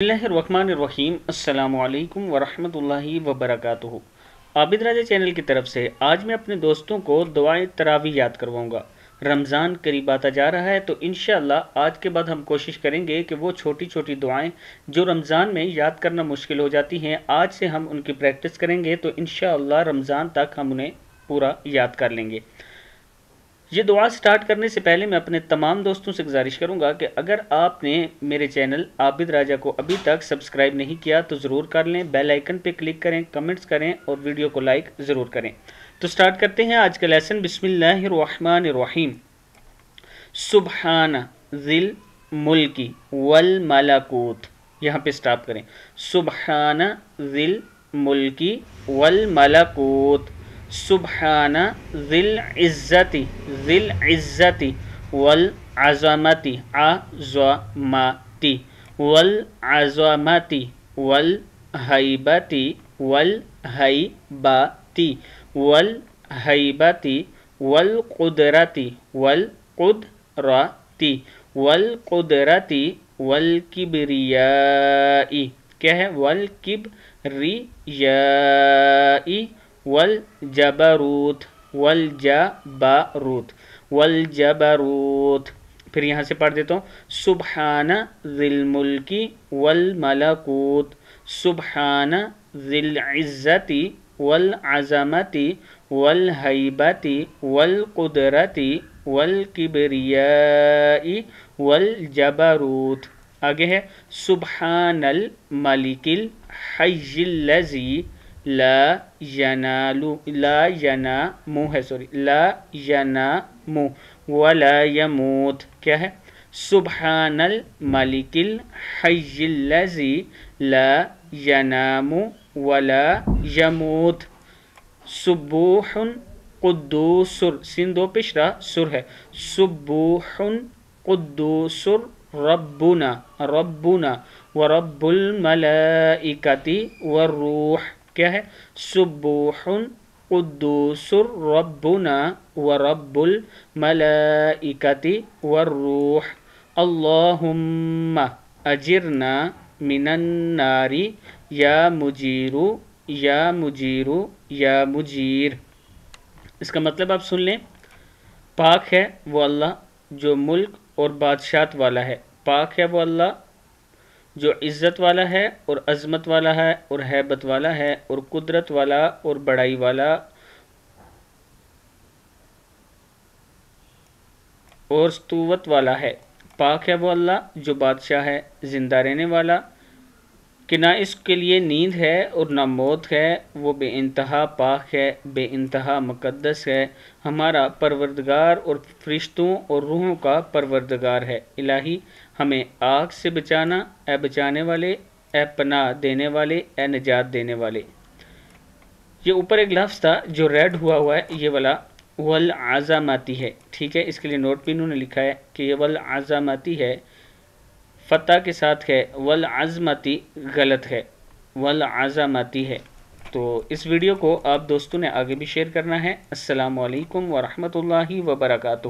बिस्मिल्लाहिर्रहमानिर्रहीम। अस्सलामु अलैकुम वरहमतुल्लाहि वबरकातुहू। आबिद राजा चैनल की तरफ से आज मैं अपने दोस्तों को दुआए तरावी याद करवाऊंगा। रमज़ान करीब आता जा रहा है तो इंशाअल्लाह आज के बाद हम कोशिश करेंगे कि वो छोटी छोटी दुआएं जो रमज़ान में याद करना मुश्किल हो जाती हैं, आज से हम उनकी प्रैक्टिस करेंगे तो इंशाअल्लाह रमज़ान तक हम उन्हें पूरा याद कर लेंगे। ये दुआ स्टार्ट करने से पहले मैं अपने तमाम दोस्तों से गुजारिश करूंगा कि अगर आपने मेरे चैनल आबिद राजा को अभी तक सब्सक्राइब नहीं किया तो ज़रूर कर लें, बेल आइकन पे क्लिक करें, कमेंट्स करें और वीडियो को लाइक ज़रूर करें। तो स्टार्ट करते हैं आज का लेसन। बिस्मिल्लाहिर्रहमानिर्रहीम। सुब्हान ज़िल मुल्की वल मलकूत। यहाँ पे स्टॉप करें। सुब्हान ज़िल मुल्की वल मलकूत। सुब्हाना ज़िल इज़्ज़ति वल अज़मति वल अज़मति वल हैबति वल हैबति वल हैबति वल कुदरति वल कुदरति वल किब्रियाई। क्या है? वल किब्रियाई वल जबरूत वल जबरूत। फिर यहाँ से पढ़ देता हूँ। सुब्हान ज़िल मुल्की वल मलकूत। सुब्हान ज़िल इज़्ज़ति वल अज़मति वल हैबति वल कुदरति वल किब्रियाई वल जबरूत। आगे है सुब्हानल मलिकिल हय्यिल्लज़ी ला यनामु वला यमूत। क्या है? सुब्हानल मलिकिल हय्यिल्लज़ी ला यनामु वला यमूत। सुब्बूहुन कुद्दूसुर, सिन दो पिशरा सुर है। सुब्बूहुन कुद्दूसुर रब्बुना व रब्बुल मलाइकति वरूह। क्या है? सुब्बूहुन कुद्दूसुर रब्बुना व रब्बुल मलाइकति वरूह। अल्लाहुम्मा अजिरना मिनन नारी या मुजीरू या मुजीरू या मुजीर। इसका मतलब आप सुन लें। पाक है वो अल्लाह जो मुल्क और बादशाहत वाला है। पाक है वो अल्लाह जो इज़्ज़त वाला है और अज़मत वाला है और हैबत वाला है और कुदरत वाला और बड़ाई वाला और स्तुवत वाला है। पाक है वो अल्लाह जो बादशाह है, ज़िंदा रहने वाला, कि ना इसके लिए नींद है और ना मौत है। वो बेइंतहा पाक है, बेइंतहा मुक़द्दस है, हमारा परवरदिगार और फरिश्तों और रूहों का परवरदिगार है। इलाही हमें आग से बचाना, ए बचाने वाले, ए पनाह देने वाले, ए निजात देने वाले। ये ऊपर एक लफ्ज़ था जो रेड हुआ है, ये वाला वल आज़ामाती है। ठीक है, इसके लिए नोट पे इन्होंने लिखा है कि ये वल आज़ामाती है, फ़तह के साथ है। वल अज़मती गलत है, वल आज़ामाती है। तो इस वीडियो को आप दोस्तों ने आगे भी शेयर करना है। अस्सलामु अलैकुम वरहमतुल्लाहि वबरकातुहू।